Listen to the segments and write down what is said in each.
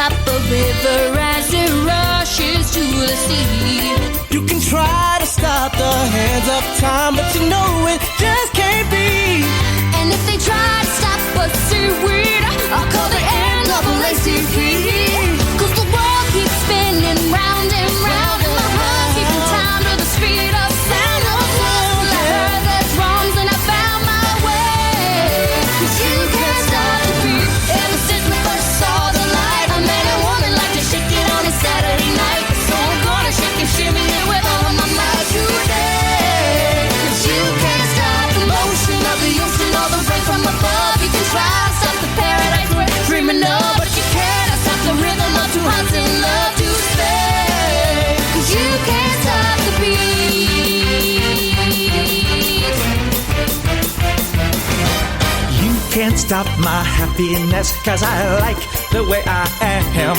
stop the river as it rushes to the sea. You can try to stop the hands of time, but you know it just can't be. And if they try to stop us, seaweed, I'll call the NAACP. 'Cause the world keeps spinning round and round, and my heart keeping time to the speed of sound. I was lost till I heard the drums and I found my way. 'Cause you can't stop the beat. Ever since we first saw the light, a man and woman like to shake it on a Saturday night. So I'm gonna shake and shimmy it with all of my might today. 'Cause you can't stop the motion of the ocean or the rain from above. You can try to stop the paradise we're dreaming of, but you can't stop the rhythm of two hearts in love to stay. 'Cause you can't stop the beat. You can't stop my happiness, 'cause I like the way I am.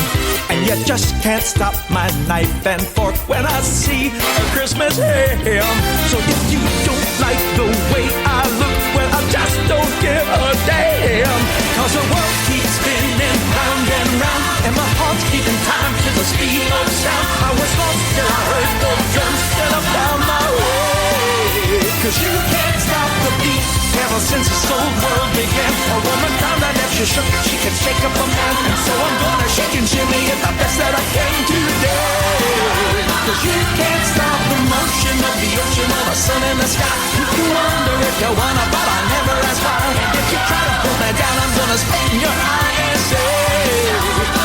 And you just can't stop my knife and fork when I see a Christmas ham. So if you don't like the way I look, well, I just don't give a damn. 'Cause the world keeps spinning round and round, and my heart's keeping time to the speed of sound. I was lost till I heard the drums, till I found my way. 'Cause you can't stop the beat. Ever since this old world began, a woman found that if she shook, she could shake up a man. And so I'm gonna shake and shimmy it the best that I can today. 'Cause you can't stop the motion of the ocean or the sun in the sky. You can wonder if you wanna, but I never ask why. And if you try to pull me down, I'm gonna spit in your eye and say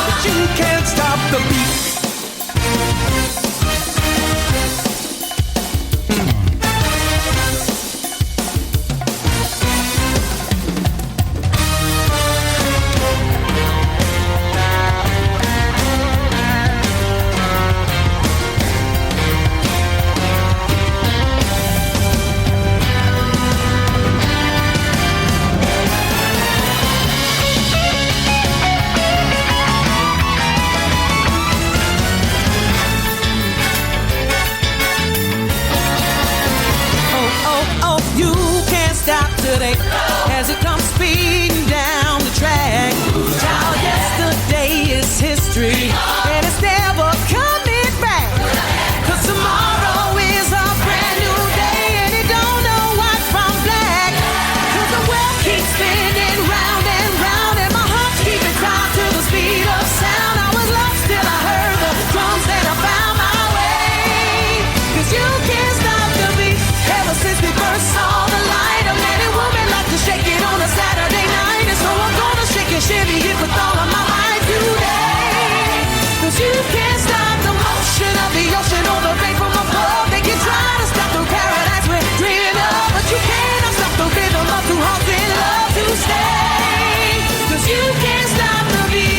that you can't stop the beat. Today, as it comes speeding down the track. Child, yesterday is history, and it's never coming back. 'Cause tomorrow is a brand new day, and you don't know white from black. 'Cause the world keeps spinning round and round, and my heart's keeping time to the speed of sound. I was lost till I heard the drums, and I found my way. 'Cause you can't stop the beat. Ever since we first saw the light, a man and woman like to shake it on a Saturday night. And so I'm gonna shake and shimmy it with all of my might today. 'Cause you can't stop the motion of the ocean or the rain from above. They can try to stop the paradise we're dreaming of, but you cannot stop the rhythm of two hearts in love to stay. 'Cause you can't stop the beat.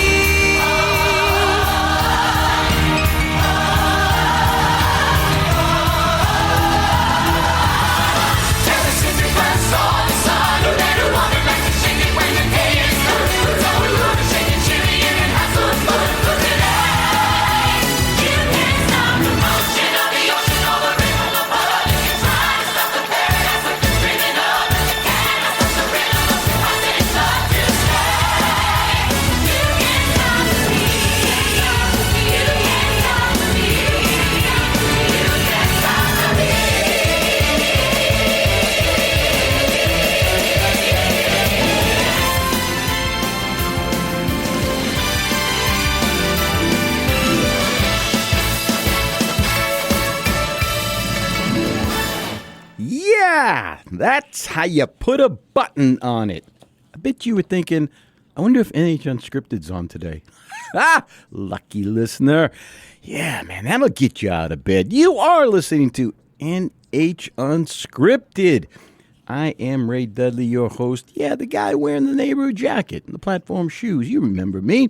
That's how you put a button on it. I bet you were thinking, I wonder if NH Unscripted's on today. Lucky listener. Yeah, man, that'll get you out of bed. You are listening to NH Unscripted. I am Ray Dudley, your host. Yeah, the guy wearing the neighborhood jacket and the platform shoes. You remember me.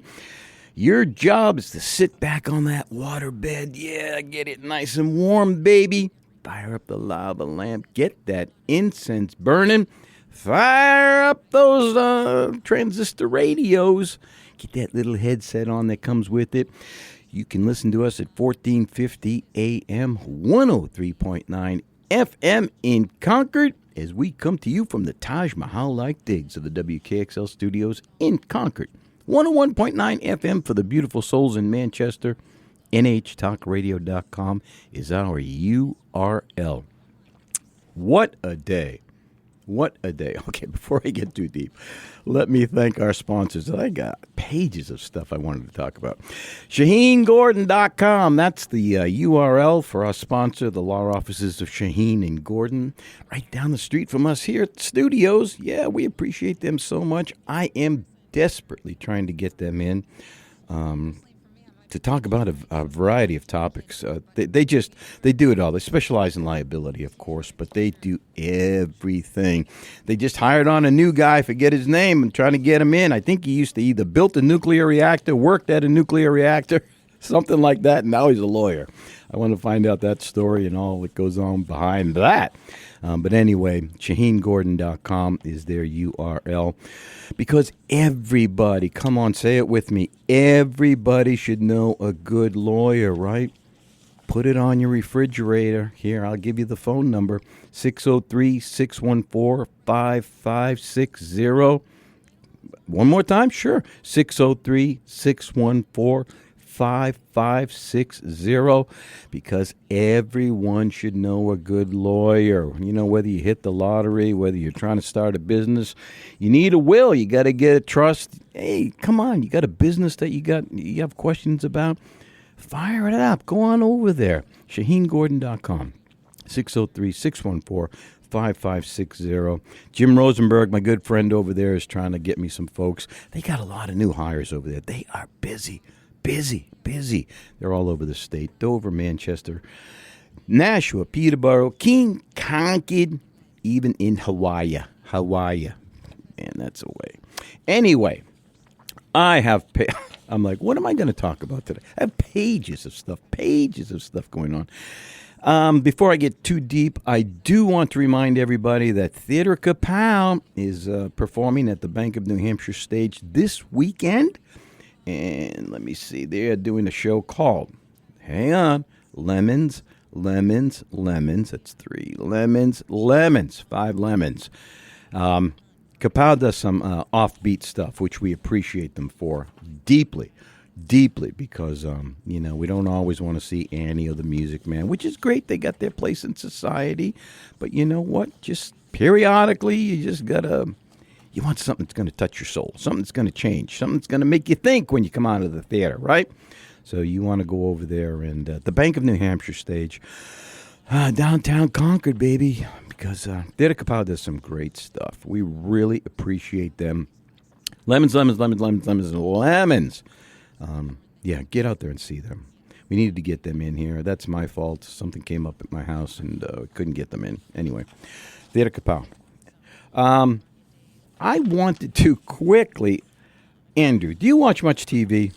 Your job is to sit back on that waterbed. Yeah, get it nice and warm, baby. Fire up the lava lamp. Get that incense burning. Fire up those transistor radios. Get that little headset on that comes with it. You can listen to us at 1450 AM, 103.9 FM in Concord as we come to you from the Taj Mahal-like digs of the WKXL studios in Concord. 101.9 FM for the beautiful souls in Manchester. NHTalkRadio.com is our URL. What a day. What a day. Okay, before I get too deep, let me thank our sponsors. I got pages of stuff I wanted to talk about. ShaheenGordon.com. That's the URL for our sponsor, the law offices of Shaheen and Gordon, right down the street from us here at the studios. Yeah, we appreciate them so much. I am desperately trying to get them in to talk about a variety of topics. They do it all. They specialize in liability, of course, but they do everything. They just hired on a new guy, forget his name, and trying to get him in. I think he used to either built a nuclear reactor, worked at a nuclear reactor, something like that, and now he's a lawyer. I want to find out that story and all that goes on behind that. But anyway, ShaheenGordon.com is their URL. Because everybody, come on, say it with me, everybody should know a good lawyer, right? Put it on your refrigerator. Here, I'll give you the phone number, 603-614-5560. One more time? Sure. 603-614-5560, because everyone should know a good lawyer. You know, whether you hit the lottery, whether you're trying to start a business, you need a will. You got to get a trust. Hey, come on, you got a business that you have questions about? Fire it up. Go on over there. ShaheenGordon.com. 603-614-5560. Jim Rosenberg, my good friend over there, is trying to get me some folks. They got a lot of new hires over there. They are busy. They're all over the state. Dover, Manchester, Nashua, Peterborough, King, Concord, even in Hawaii. Man, that's away. Anyway, I'm like, what am I going to talk about today? I have pages of stuff going on. Before I get too deep, I do want to remind everybody that tKapow is performing at the Bank of New Hampshire stage this weekend. And let me see, they're doing a show called, hang on, Lemons. That's 3 lemons, 5 lemons. tKapow does some offbeat stuff, which we appreciate them for deeply, because, we don't always want to see Annie or the Music Man, which is great. They got their place in society. But you know what? Just periodically, you just got to... You want something that's going to touch your soul, something that's going to change, something that's going to make you think when you come out of the theater, right? So you want to go over there and the Bank of New Hampshire stage, downtown Concord, baby, because tKapow does some great stuff. We really appreciate them. Lemons. Yeah, get out there and see them. We needed to get them in here. That's my fault. Something came up at my house and couldn't get them in. Anyway, tKapow. I wanted to quickly, Andrew, do you watch much TV?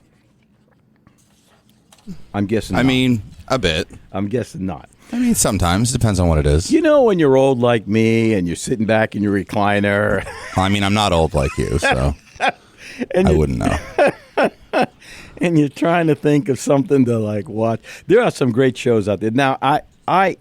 I'm guessing not. I mean, a bit. I'm guessing not. I mean, sometimes. Depends on what it is. You know when you're old like me and you're sitting back in your recliner. I mean, I'm not old like you, so I wouldn't know. And you're trying to think of something to, like, watch. There are some great shows out there. Now, I'm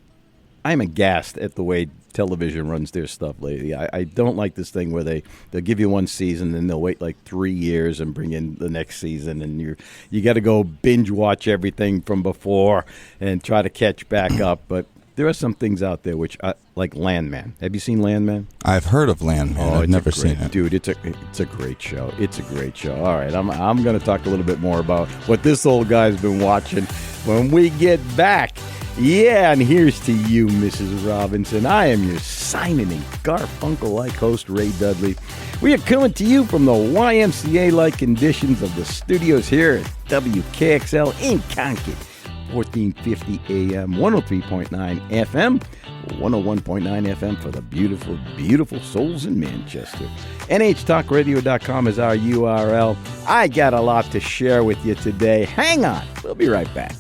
aghast at the way television runs their stuff lately. I don't like this thing where they'll give you one season and they'll wait like 3 years and bring in the next season, and you got to go binge watch everything from before and try to catch back up. But there are some things out there which like Landman. Have you seen Landman? I've heard of Landman. I've never seen it. Dude, it's a great show. It's a great show. All right, I'm going to talk a little bit more about what this old guy's been watching when we get back. Yeah, and here's to you, Mrs. Robinson. I am your signing and Garfunkel-like host, Ray Dudley. We are coming to you from the YMCA-like conditions of the studios here at WKXL in Concord. 1450 AM, 103.9 FM, 101.9 FM for the beautiful, beautiful souls in Manchester. NHTalkRadio.com is our URL. I got a lot to share with you today. Hang on. We'll be right back.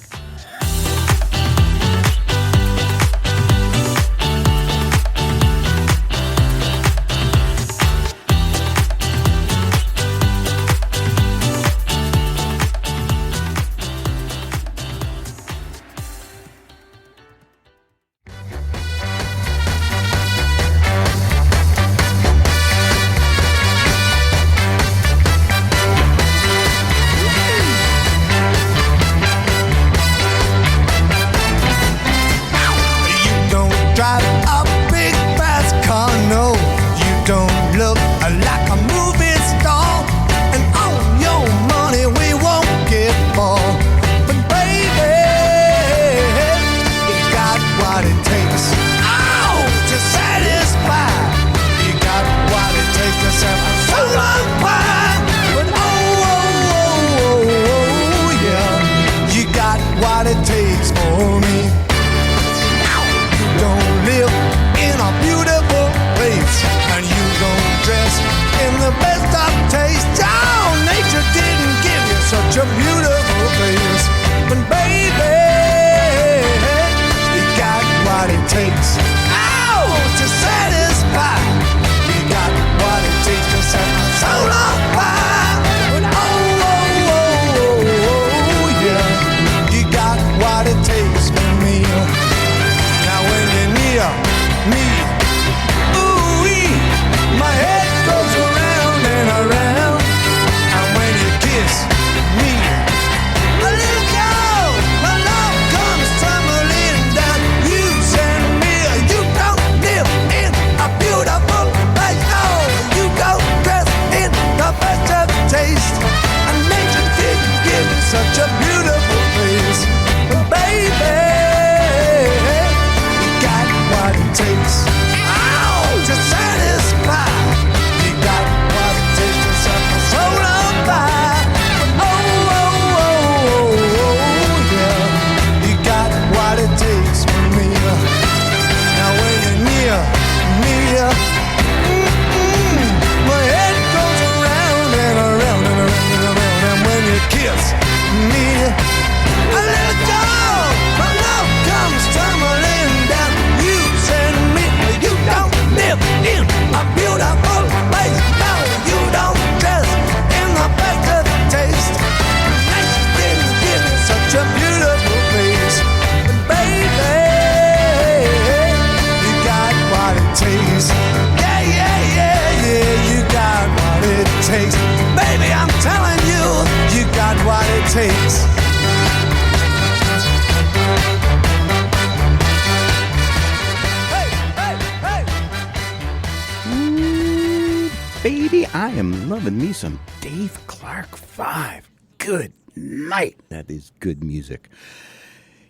baby. I am loving me some Dave Clark 5. Good night. That is good music.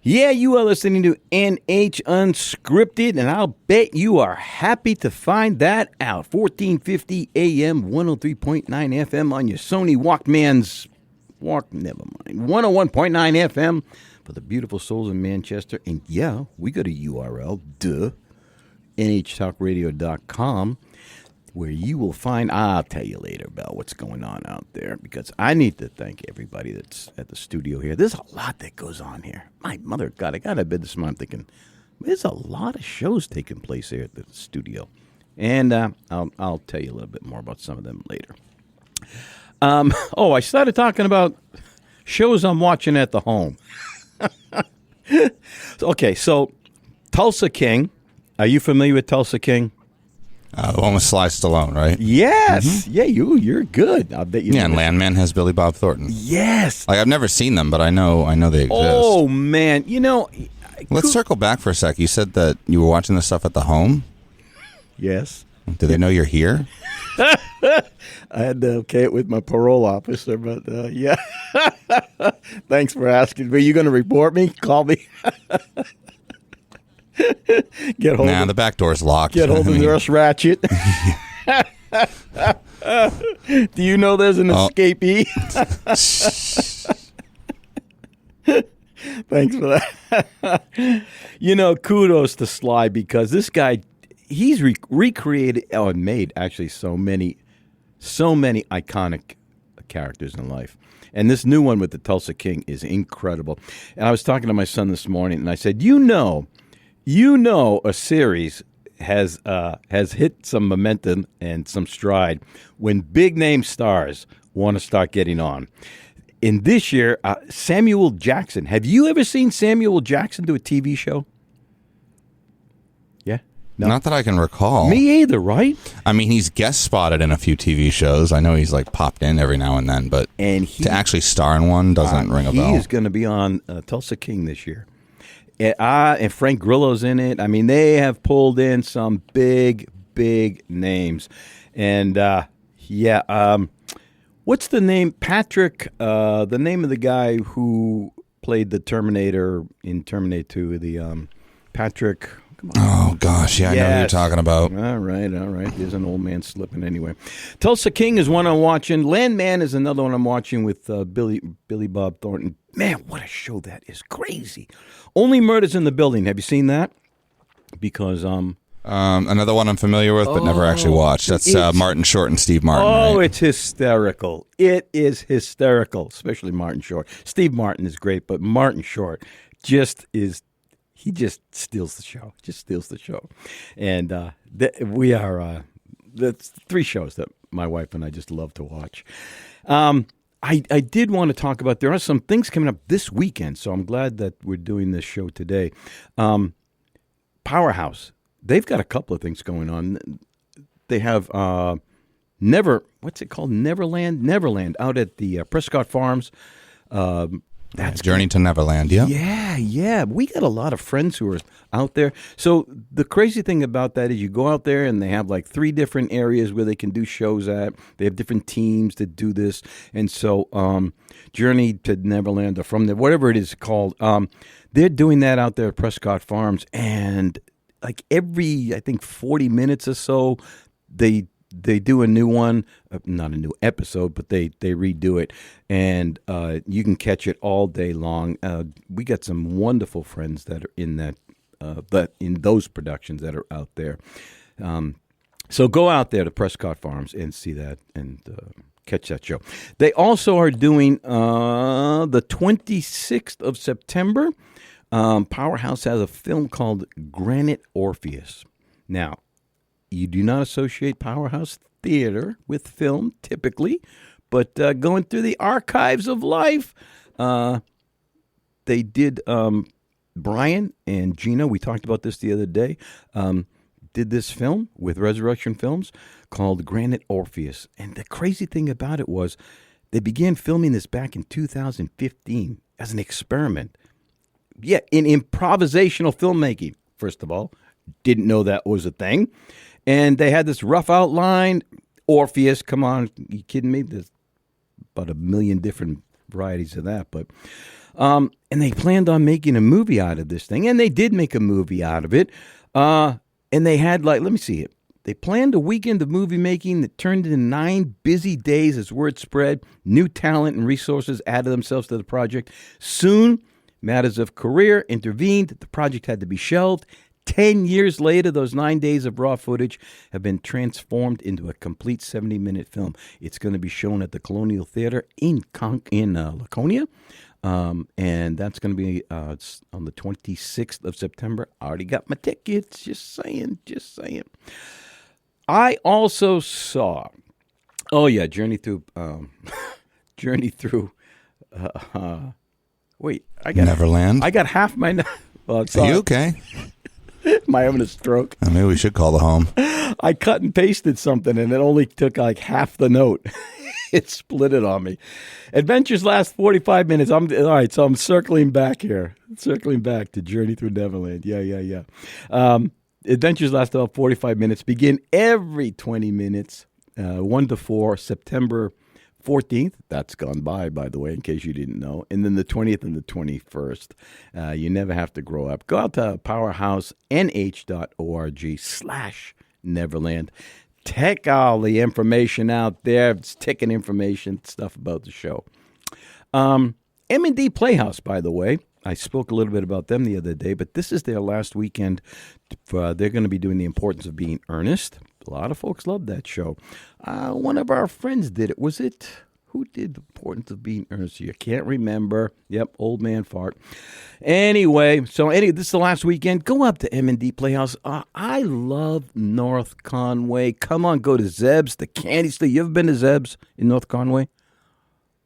Yeah, you are listening to NH Unscripted, and I'll bet you are happy to find that out. 1450 AM, 103.9 FM on your Sony Walkmans. Never mind. 101.9 FM for the beautiful souls in Manchester. And yeah, we got a URL, nhtalkradio.com, where you will find, I'll tell you later about what's going on out there, because I need to thank everybody that's at the studio here. There's a lot that goes on here. My mother, God, I got to bed this morning thinking, there's a lot of shows taking place here at the studio. And I'll tell you a little bit more about some of them later. I started talking about shows I'm watching at the home. Okay, so Tulsa King. Are you familiar with Tulsa King? The one with Sly Stallone, right? Yes. Mm-hmm. Yeah, you're good. I bet you. Yeah, and Landman has Billy Bob Thornton. Yes. Like, I've never seen them, but I know they exist. Oh man, Let's circle back for a sec. You said that you were watching this stuff at the home. Yes. Do they know you're here? I had to okay it with my parole officer, but yeah. Thanks for asking. Were you going to report me? Call me. Get hold. The back door's locked. Get hold of Nurse Ratchet. Do you know there's an escapee? Thanks for that. Kudos to Sly, because this guy, he's recreated and made actually so many iconic characters in life. And this new one with the Tulsa King is incredible. And I was talking to my son this morning, and I said, you know, a series has hit some momentum and some stride when big name stars want to start getting on. In this year, Samuel Jackson. Have you ever seen Samuel Jackson do a TV show? Yeah? No? Not that I can recall. Me either, right? I mean, he's guest spotted in a few TV shows. I know he's like popped in every now and then, but to actually star in one doesn't ring a bell. He is going to be on Tulsa King this year. And Frank Grillo's in it. I mean, they have pulled in some big names. And, what's the name? Patrick, the name of the guy who played the Terminator in Terminator 2, the Patrick. Come on. Oh, gosh. Yeah, I know who you're talking about. All right. There's an old man slipping anyway. Tulsa King is one I'm watching. Landman is another one I'm watching with Billy Bob Thornton. Man, what a show that is. Crazy. Only Murders in the Building. Have you seen that? Because another one I'm familiar with, but never actually watched. That's Martin Short and Steve Martin. Oh, right? It's hysterical. It is hysterical, especially Martin Short. Steve Martin is great, but Martin Short he just steals the show. And that's three shows that my wife and I just love to watch. I did want to talk about, there are some things coming up this weekend, so I'm glad that we're doing this show today. Powerhouse, they've got a couple of things going on. They have what's it called? Neverland out at the Prescott Farms. That's Journey to Neverland, yeah. Yeah. We got a lot of friends who are out there. So the crazy thing about that is you go out there and they have like 3 different areas where they can do shows at. They have different teams that do this. And so Journey to Neverland, or From there, whatever it is called, they're doing that out there at Prescott Farms. And like every, I think, 40 minutes or so, they do a new one, not a new episode, but they redo it, and you can catch it all day long. We got some wonderful friends that are in that, in those productions that are out there. So go out there to Prescott Farms and see that and catch that show. They also are doing the 26th of September. Powerhouse has a film called Granite Orpheus. Now, you do not associate Powerhouse Theatre with film, typically, but going through the archives of life, they did, Brian and Gina, we talked about this the other day, did this film with Resurrection Films called Granite Orpheus. And the crazy thing about it was they began filming this back in 2015 as an experiment. Yeah, in improvisational filmmaking, first of all. Didn't know that was a thing. And they had this rough outline, Orpheus. Come on, you kidding me? There's about 1 million different varieties of that. But and they planned on making a movie out of this thing, and they did make a movie out of it. And they had let me see it. They planned a weekend of movie making that turned into 9 busy days as word spread. New talent and resources added themselves to the project. Soon, matters of career intervened. The project had to be shelved. 10 years later, those 9 days of raw footage have been transformed into a complete 70-minute film. It's going to be shown at the Colonial Theater in Laconia. And that's going to be it's on the 26th of September. I already got my tickets. Just saying. I also saw, Journey Through, wait, I got Neverland. I got half my. Well, Are you okay? Am I having a stroke? Maybe we should call the home. I cut and pasted something, and it only took like half the note. It split it on me. Adventures last 45 minutes. All right, so I'm circling back here. Circling back to Journey Through Neverland. Yeah. Adventures last about 45 minutes. Begin every 20 minutes, 1 to 4, September 14th. That's gone by the way, in case you didn't know. And then the 20th and the 21st. You never have to grow up. Go out to powerhousenh.org/Neverland. Check all the information out there. It's ticking information, stuff about the show. M&D Playhouse, by the way. I spoke a little bit about them the other day, but this is their last weekend. They're going to be doing The Importance of Being Earnest. A lot of folks love that show. One of our friends did it. Was it? Who did The Importance of Being Earnest? You can't remember. Yep, old man fart. Anyway, this is the last weekend. Go up to M&D Playhouse. I love North Conway. Come on, go to Zeb's, the candy store. You ever been to Zeb's in North Conway?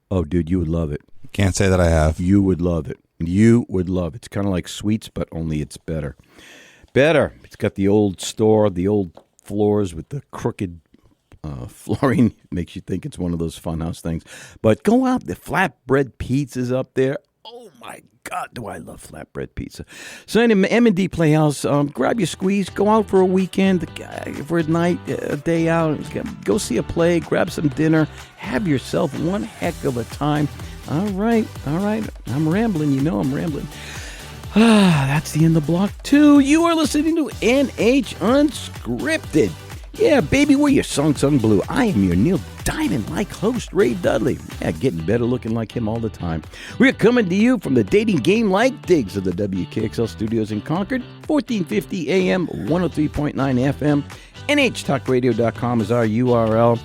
Oh, dude, you would love it. Can't say that I have. You would love it. You would love it. It's kind of like Sweets, but only it's better. It's got the old store, the old floors with the crooked flooring. Makes you think it's one of those funhouse things. But go out. The flatbread pizza's up there. Oh, my God, do I love flatbread pizza. So anyway, M&D Playhouse, grab your squeeze. Go out for a weekend, for a night, a day out. Go see a play. Grab some dinner. Have yourself one heck of a time. All right. I'm rambling. You know I'm rambling. That's the end of Block 2. You are listening to NH Unscripted. Yeah, baby, we're your sung blue. I am your Neil Diamond-like host, Ray Dudley. Yeah, getting better looking like him all the time. We're coming to you from the dating game-like digs of the WKXL studios in Concord, 1450 AM, 103.9 FM. NHTalkRadio.com is our URL.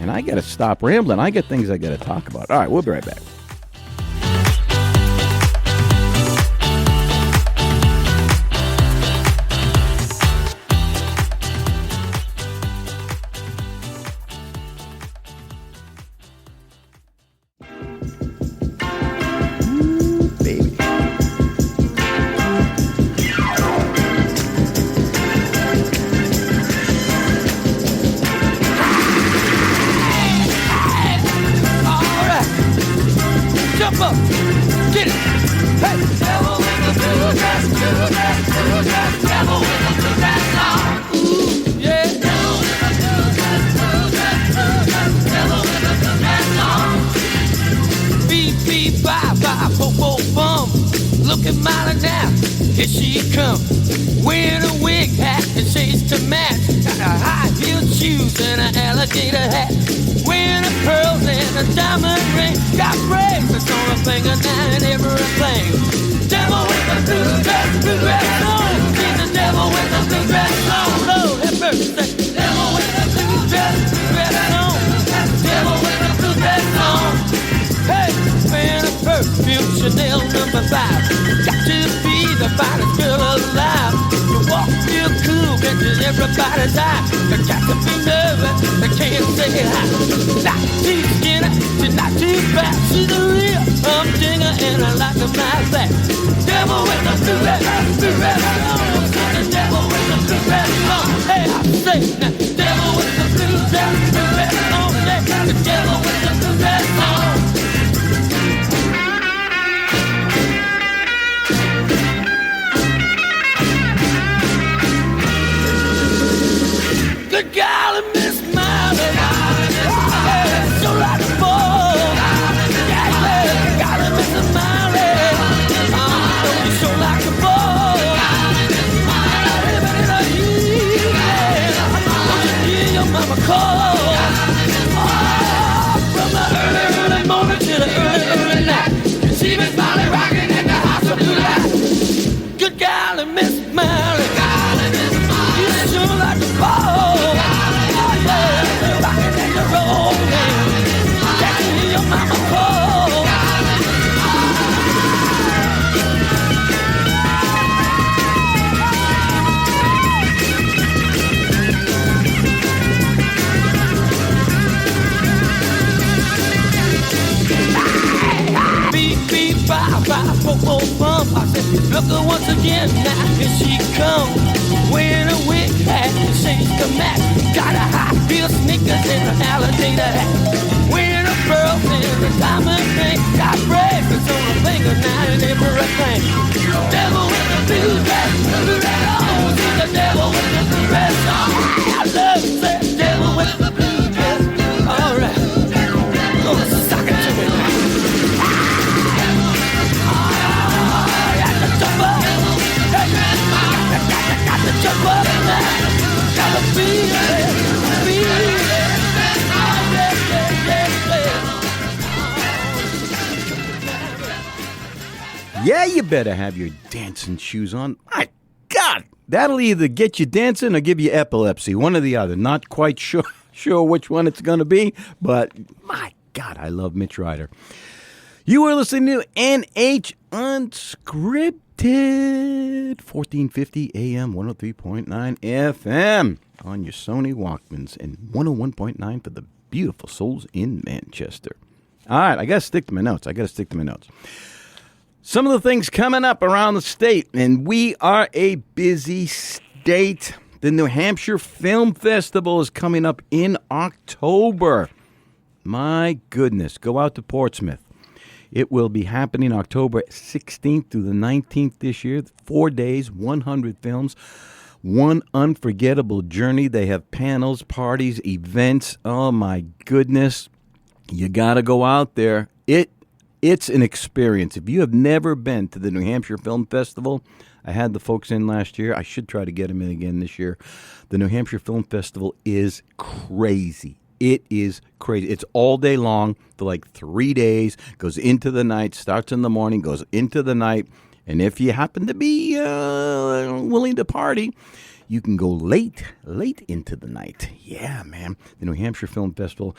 And I got to stop rambling. I got things I got to talk about. All right, we'll be right back. Looking mighty now, here she comes. Wearing a wig hat and shades to match. Got a high-heeled shoes and an alligator hat. Wearing a pearls and a diamond ring. Got bracelets on her finger now and everything. Devil with the blue dress on. She's the devil with the blue dress on. Lord have mercy. Devil with the blue dress on. Devil with the blue dress on. Hey, wearing a perfume Chanel number 5. Got to be the finest girl alive. You walk real cool, catches everybody's eye. You got to be nervous, they can't say hi. Not too skinny, she's not too fat. She's a real humdinger and I like her like that. Devil with the blue red on. The devil with the blue red on. Hey, I say now, devil with the blue red on. Yeah, the devil with the blue red on. The golly Miss Miley. Golly, Miss Molly. You sure like the ball. Oh, yeah, you're rocking and you're rolling. Can't you hear your mama call? Beep, beep, bye, bye, boom, boom, bump. I said, look her once again, now here she comes. Wearing a wig hat and shades to match. Got a high heel sneakers and an alligator hat. Wearing a pearl and a diamond ring. Got bracelets on her finger now and everything. Devil with the blue dress, blue red on. See the devil with the blue dress on. I love that devil with the blue dress. All right, gonna sock it to me now. Got to jump up now. Gotta feel it, feel it. Yeah, you better have your dancing shoes on. My God, that'll either get you dancing or give you epilepsy. One or the other. Not quite sure which one it's going to be, but my God, I love Mitch Ryder. You are listening to NH Unscripted. 1450 AM, 103.9 FM on your Sony Walkmans and 101.9 for the beautiful souls in Manchester. All right, I got to stick to my notes. Some of the things coming up around the state, and we are a busy state. The New Hampshire Film Festival is coming up in October. My goodness, go out to Portsmouth. It will be happening October 16th through the 19th this year. 4 days, 100 films, one unforgettable journey. They have panels, parties, events. Oh, my goodness. You got to go out there. It's an experience. If you have never been to the New Hampshire Film Festival, I had the folks in last year. I should try to get them in again this year. The New Hampshire Film Festival is crazy. It is crazy. It's all day long for like 3 days, goes into the night, starts in the morning, goes into the night. And if you happen to be willing to party, you can go late into the night. Yeah, man. The New Hampshire Film Festival.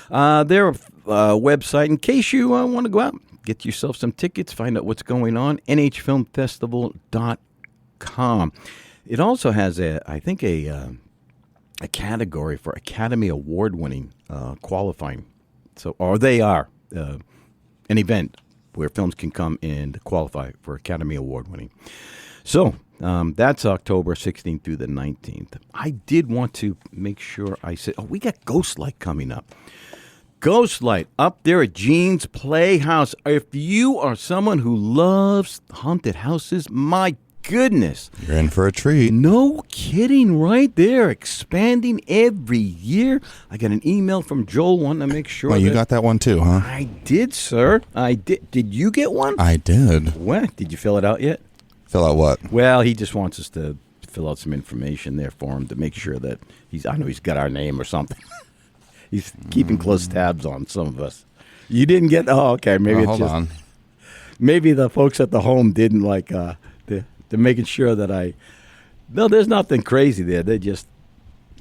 Their website, in case you want to go out, get yourself some tickets, find out what's going on, nhfilmfestival.com. It also has a category for Academy Award-winning qualifying. They are an event where films can come and qualify for Academy Award-winning. So that's October 16th through the 19th. I did want to make sure I said, we got Ghostlight coming up. Ghostlight up there at Gene's Playhouse. If you are someone who loves haunted houses, my goodness. You're in for a treat. No kidding, right there. Expanding every year. I got an email from Joel wanting to make sure. Well, you got that one too, huh? I did, sir. I did. Did you get one? I did. What? Did you fill it out yet? Fill out what? Well, he just wants us to fill out some information there for him to make sure that I know he's got our name or something. He's keeping close tabs on some of us. You didn't get, okay. Maybe hold on. Maybe the folks at the home didn't they're making sure that no, there's nothing crazy there. They just.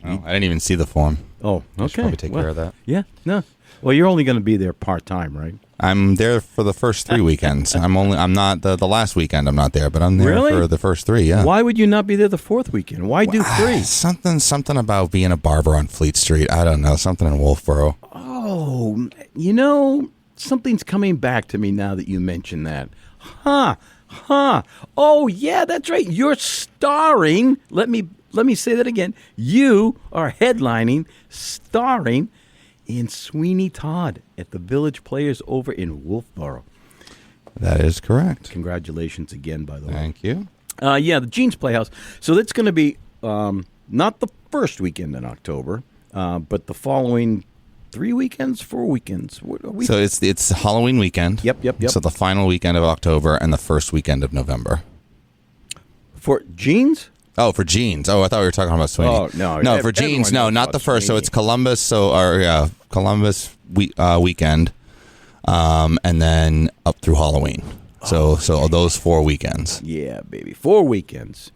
Oh, I didn't even see the form. Oh, okay. I should probably take care of that. Yeah, no. Well, you're only going to be there part-time, right? I'm there for the first 3 weekends. I'm not the last weekend. I'm not there, but I'm there for the first 3. Yeah. Why would you not be there the fourth weekend? Why do 3? Something about being a barber on Fleet Street. I don't know. Something in Wolfboro. Oh, something's coming back to me now that you mention that. Huh. Oh, yeah, that's right. You're starring. Let me say that again. You are headlining, starring in Sweeney Todd at the Village Players over in Wolfboro. That is correct. Congratulations again, by the way. Thank you. The Gene's Playhouse. So that's going to be not the first weekend in October, but the following 4 weekends. So it's Halloween weekend. Yep. So the final weekend of October and the first weekend of November. For Gene's? Oh, for Gene's. Oh, I thought we were talking about Sweeney. Oh, no. No, for Gene's. No, not the first. Sweeney. So it's Columbus. Columbus weekend, and then up through Halloween. So those 4 weekends. Yeah, baby. 4 weekends.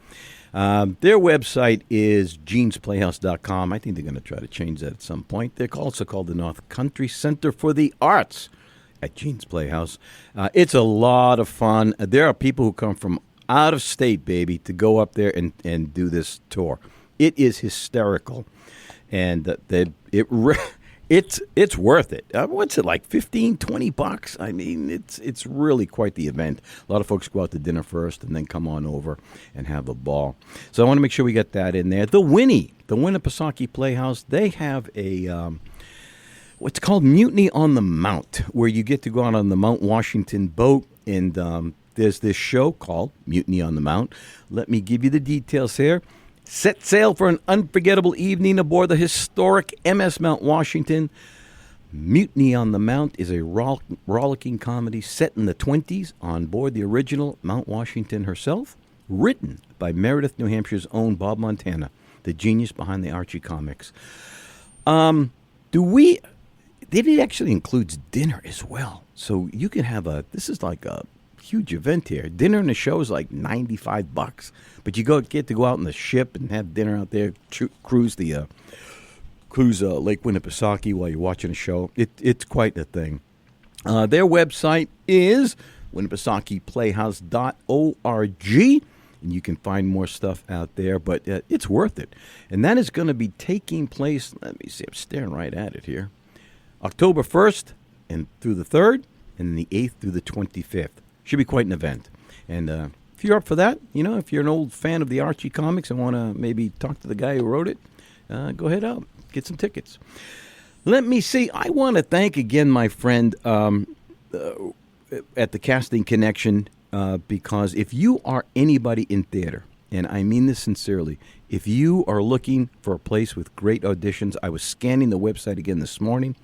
Their website is genesplayhouse.com. I think they're going to try to change that at some point. They're also called the North Country Center for the Arts at Gene's Playhouse. It's a lot of fun. There are people who come from out of state, baby, to go up there and do this tour. It is hysterical. And it's worth it. What's it like, $15-20? I mean, it's really quite the event. A lot of folks go out to dinner first and then come on over and have a ball. So I want to make sure we get that in there. The Winnipesaukee Playhouse, they have a what's called Mutiny on the Mount, where you get to go out on the Mount Washington boat, and there's this show called Mutiny on the Mount. Let me give you the details here. Set sail for an unforgettable evening aboard the historic MS Mount Washington. Mutiny on the Mount is a rollicking comedy set in the 20s on board the original Mount Washington herself, written by Meredith, New Hampshire's own Bob Montana, the genius behind the Archie comics. It actually includes dinner as well. So you can have this is like a huge event here. Dinner and the show is like $95, but you get to go out on the ship and have dinner out there, cruise Lake Winnipesaukee while you're watching a show. It's quite a thing. Their website is winnipesaukee.playhouse.org, and you can find more stuff out there, but it's worth it. And that is going to be taking place, let me see, I'm staring right at it here, October 1st and through the 3rd, and the 8th through the 25th. Should be quite an event. And if you're up for that, if you're an old fan of the Archie comics and want to maybe talk to the guy who wrote it, go ahead out, get some tickets. Let me see. I want to thank again my friend at the Casting Connection, because if you are anybody in theater, and I mean this sincerely, if you are looking for a place with great auditions, I was scanning the website again this morning,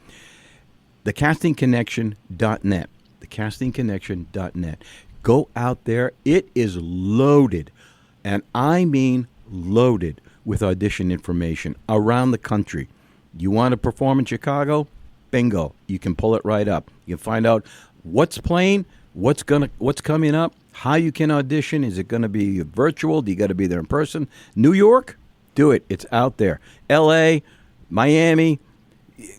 thecastingconnection.net. thecastingconnection.net. Go out there. It is loaded, and I mean loaded, with audition information around the country. You want to perform in Chicago? Bingo. You can pull it right up. You can find out what's playing, what's coming up, how you can audition. Is it going to be virtual? Do you got to be there in person? New York? Do it. It's out there. L.A., Miami,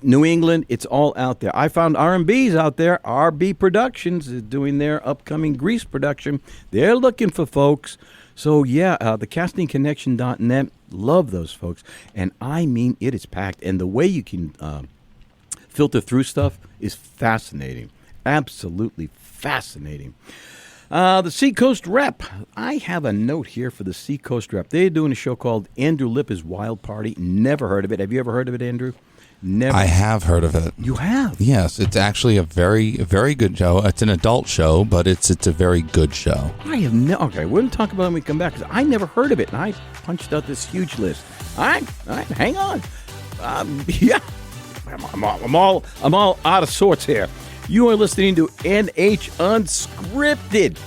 New England, it's all out there. I found R&B's out there. RB Productions is doing their upcoming Grease production. They're looking for folks. So, yeah, thecastingconnection.net, love those folks. And I mean, it is packed. And the way you can filter through stuff is fascinating. Absolutely fascinating. The Seacoast Rep. I have a note here for the Seacoast Rep. They're doing a show called Andrew Lippa's Wild Party. Never heard of it. Have you ever heard of it, Andrew? Never. I have heard of it. You have? Yes, it's actually a very, very good show. It's an adult show, but it's a very good show. I have okay, we're going to talk about it when we come back, because I never heard of it, and I punched out this huge list. All right, hang on. Yeah, I'm all out of sorts here. You are listening to NH Unscripted.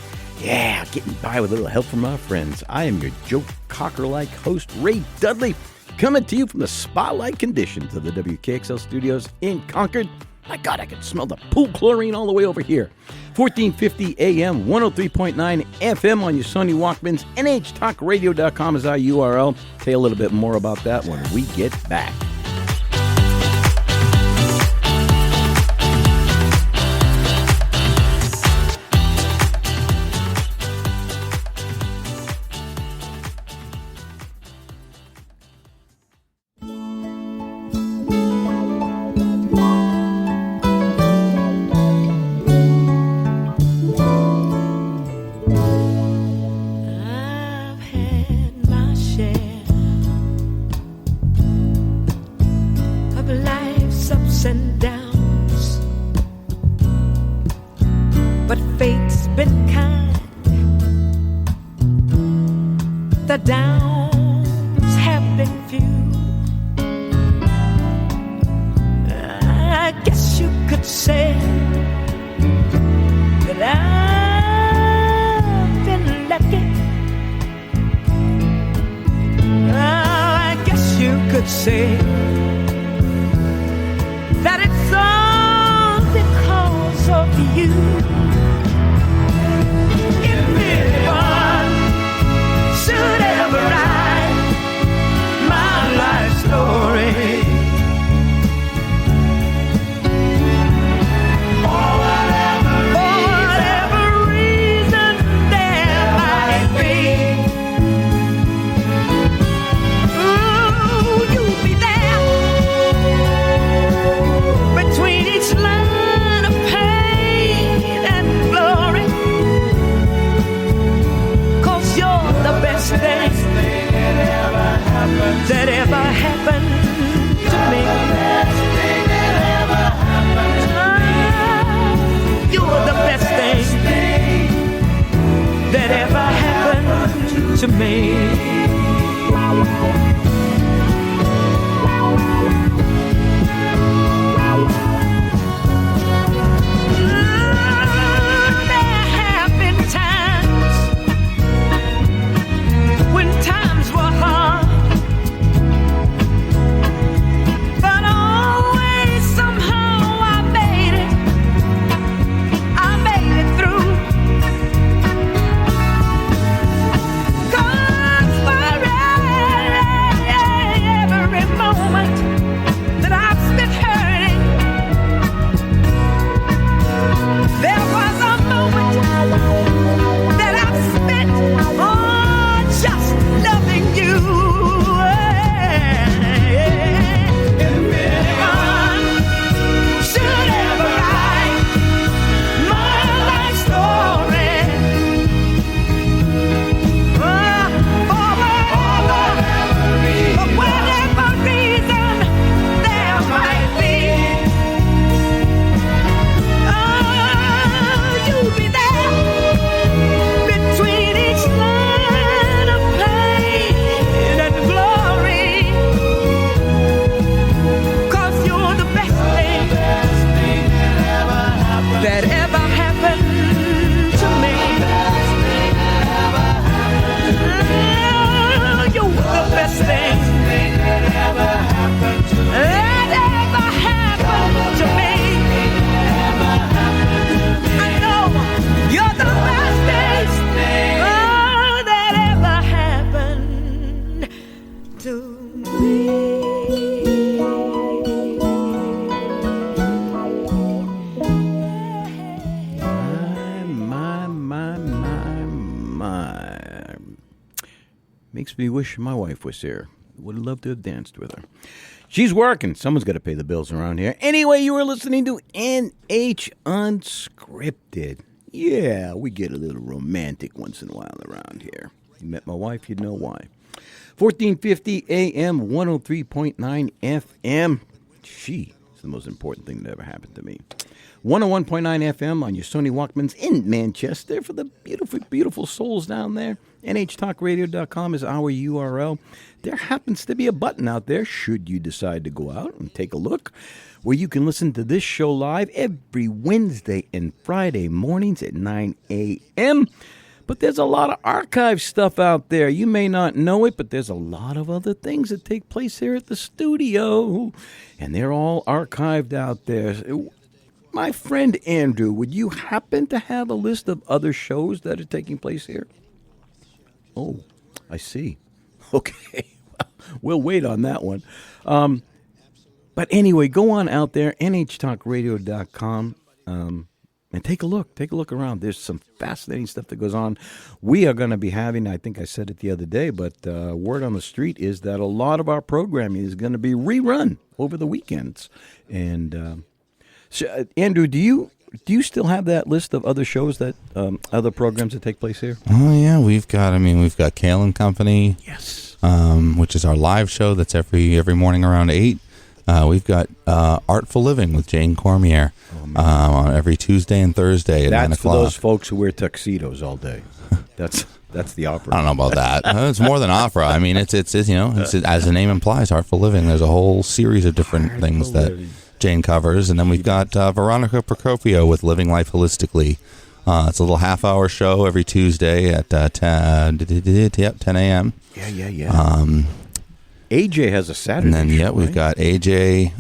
Yeah, getting by with a little help from our friends. I am your Joe Cocker-like host, Ray Dudley, coming to you from the spotlight conditions of the WKXL studios in Concord. My God, I can smell the pool chlorine all the way over here. 1450 AM, 103.9 FM on your Sony Walkmans. NHTalkRadio.com is our URL. Tell you a little bit more about that when we get back. that ever happened to me. You're the best thing that ever happened to me. Makes me wish my wife was here. Would have loved to have danced with her. She's working. Someone's got to pay the bills around here. Anyway, you were listening to NH Unscripted. Yeah, we get a little romantic once in a while around here. You met my wife, you'd know why. 1450 AM, 103.9 FM. She is the most important thing that ever happened to me. 101.9 FM on your Sony Walkmans in Manchester for the beautiful, beautiful souls down there. NHTalkRadio.com is our URL. There happens to be a button out there, should you decide to go out and take a look, where you can listen to this show live every Wednesday and Friday mornings at 9 a.m. But there's a lot of archive stuff out there. You may not know it, but there's a lot of other things that take place here at the studio, and they're all archived out there. My friend Andrew, would you happen to have a list of other shows that are taking place here? Oh, I see. Okay. We'll wait on that one. But anyway, go on out there, nhtalkradio.com, and take a look. Take a look around. There's some fascinating stuff that goes on. We are going to be having, I think I said it the other day, but word on the street is that a lot of our programming is going to be rerun over the weekends. And so, Andrew, do you still have that list of other shows that other programs that take place here? Oh yeah, we've got Kale and Company. Yes. Which is our live show that's every morning around 8. We've got Artful Living with Jane Cormier on every Tuesday and Thursday at 9 o'clock. That's for those folks who wear tuxedos all day. That's the opera. I don't know about that. It's more than opera. I mean, it's as the name implies, Artful Living. There's a whole series of different things that Jane covers, and then we've got Veronica Procopio with Living Life Holistically. It's a little half-hour show every Tuesday at 10 a.m. Yeah. AJ has a Saturday and then, show, we've got AJ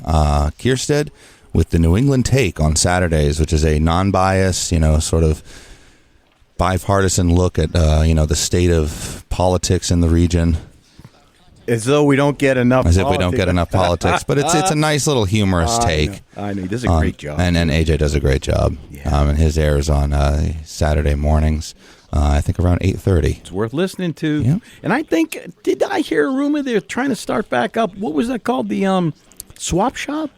Kierstead with the New England Take on Saturdays, which is a non-biased, sort of bipartisan look at, the state of politics in the region. As though we don't get enough As if we don't get enough politics. But it's a nice little humorous take. I know. He does a great job. And AJ does a great job. Yeah. And his airs on Saturday mornings, I think around 8:30. It's worth listening to. Yeah. And I think, did I hear a rumor they're trying to start back up? What was that called? The swap shop?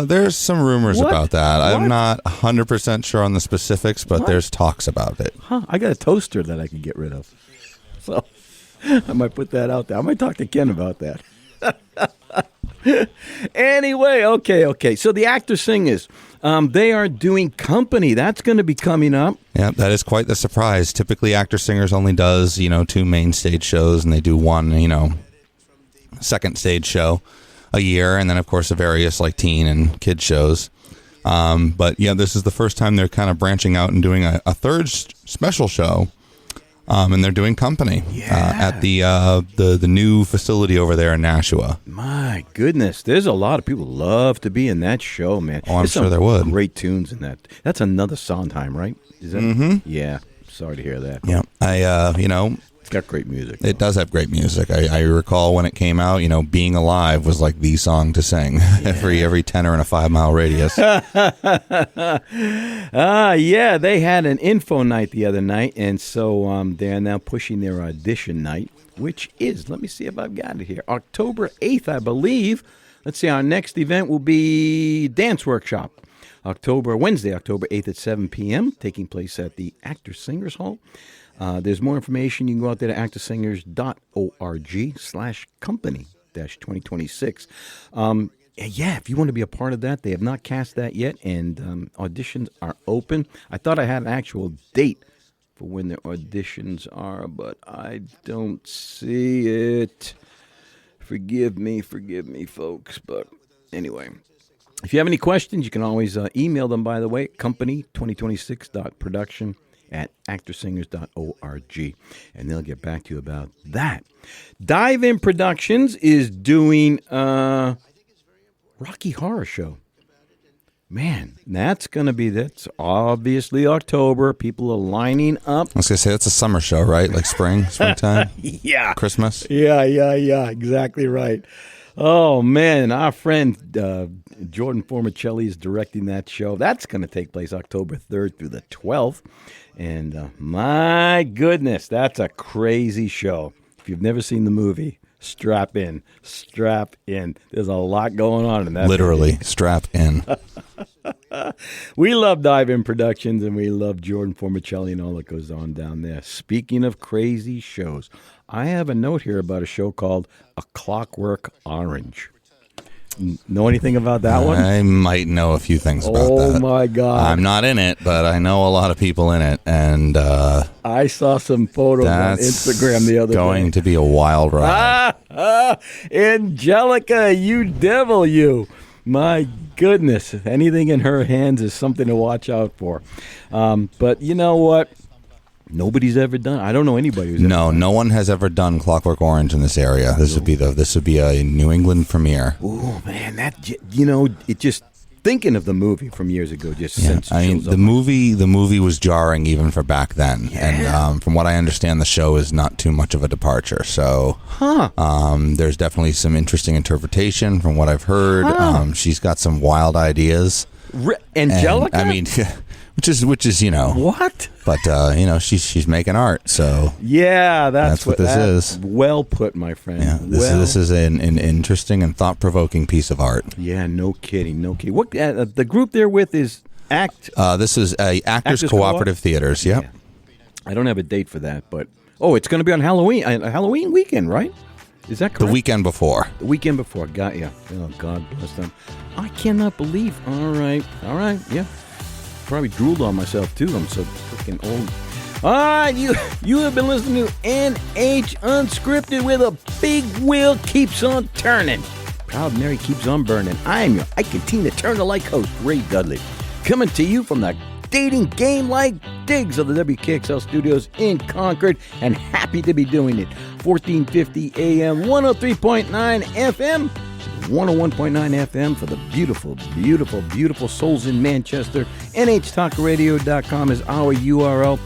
There's some rumors What? about that. What? I'm not 100% sure on the specifics, but there's talks about it. I got a toaster that I can get rid of. So I might put that out there. I might talk to Ken about that. Anyway, okay. So the Actorsingers, they are doing Company. That's going to be coming up. Yeah, that is quite the surprise. Typically, Actorsingers only does, 2 main stage shows, and they do one, second stage show a year, and then, of course, the various, teen and kid shows. But, yeah, this is the first time they're kind of branching out and doing a third special show. And they're doing Company at the new facility over there in Nashua. My goodness, there's a lot of people who love to be in that show, man. Oh, I'm There's sure some there would. Great tunes in that. That's another Sondheim, right? Is that? Mm-hmm. Yeah. Sorry to hear that. Yeah, it's got great music. It does have great music. I recall when it came out, Being Alive was like the song to sing every tenor in a 5-mile radius. Yeah, they had an info night the other night, and so they're now pushing their audition night, which is, let me see if I've got it here, October 8th, I believe. Let's see, our next event will be Dance Workshop. Wednesday, October 8th at 7 p.m., taking place at the Actorsingers Hall. There's more information. You can go out there to actorsingers.org/company-2026. Yeah, if you want to be a part of that, they have not cast that yet, and auditions are open. I thought I had an actual date for when their auditions are, but I don't see it. Forgive me, folks. But anyway, if you have any questions, you can always email them, by the way, company2026.production@actorsingers.org, and they'll get back to you about that. Divein Productions is doing Rocky Horror Show. Man, that's obviously October. People are lining up. I was going to say, that's a summer show, right? Like springtime? Yeah. Christmas? Yeah, exactly right. Oh, man, our friend Jordan Formicelli is directing that show. That's going to take place October 3rd through the 12th. And my goodness, that's a crazy show. If you've never seen the movie, strap in. There's a lot going on in that Literally, movie. strap in. We love Divein Productions, and we love Jordan Formicelli and all that goes on down there. Speaking of crazy shows, I have a note here about a show called A Clockwork Orange. Know anything about that one? I might know a few things about that. Oh, my God. I'm not in it, but I know a lot of people in it, and I saw some photos on Instagram the other day. That's going to be a wild ride. Angelica, you devil, you. My goodness. Anything in her hands is something to watch out for. But you know what? Nobody's ever done. I don't know anybody who's ever done. No one has ever done Clockwork Orange in this area. This would be a New England premiere. Oh man, it just thinking of the movie from years ago the movie was jarring even for back then. Yeah. And from what I understand, the show is not too much of a departure. So there's definitely some interesting interpretation from what I've heard. She's got some wild ideas. Angelica? And, which is what? But she's making art, so yeah, that's what this is. Well put, my friend. Yeah, this is an interesting and thought-provoking piece of art. Yeah, no kidding. What the group they're with is This is Actors Cooperative Theaters. Yep. Yeah. I don't have a date for that, but it's going to be on Halloween weekend, right? Is that correct? The weekend before. The weekend before. Got you. Oh, God bless them. I cannot believe. All right. Yeah. Probably drooled on myself, too. I'm so freaking old. All right. You have been listening to NH Unscripted, where the big wheel keeps on turning. Proud Mary keeps on burning. I'm your Ike and Tina Turner-like host, Ray Dudley. Coming to you from the dating game-like digs of the WKXL studios in Concord, and happy to be doing it. 1450 AM, 103.9 FM, 101.9 FM for the beautiful, beautiful, beautiful souls in Manchester. NHTalkRadio.com is our URL.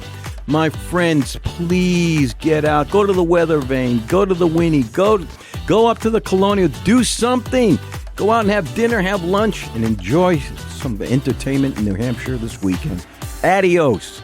My friends, please get out. Go to the Weather Vane. Go to the Winnie. Go up to the Colonial. Do something. Go out and have dinner, have lunch, and enjoy some entertainment in New Hampshire this weekend. Adios.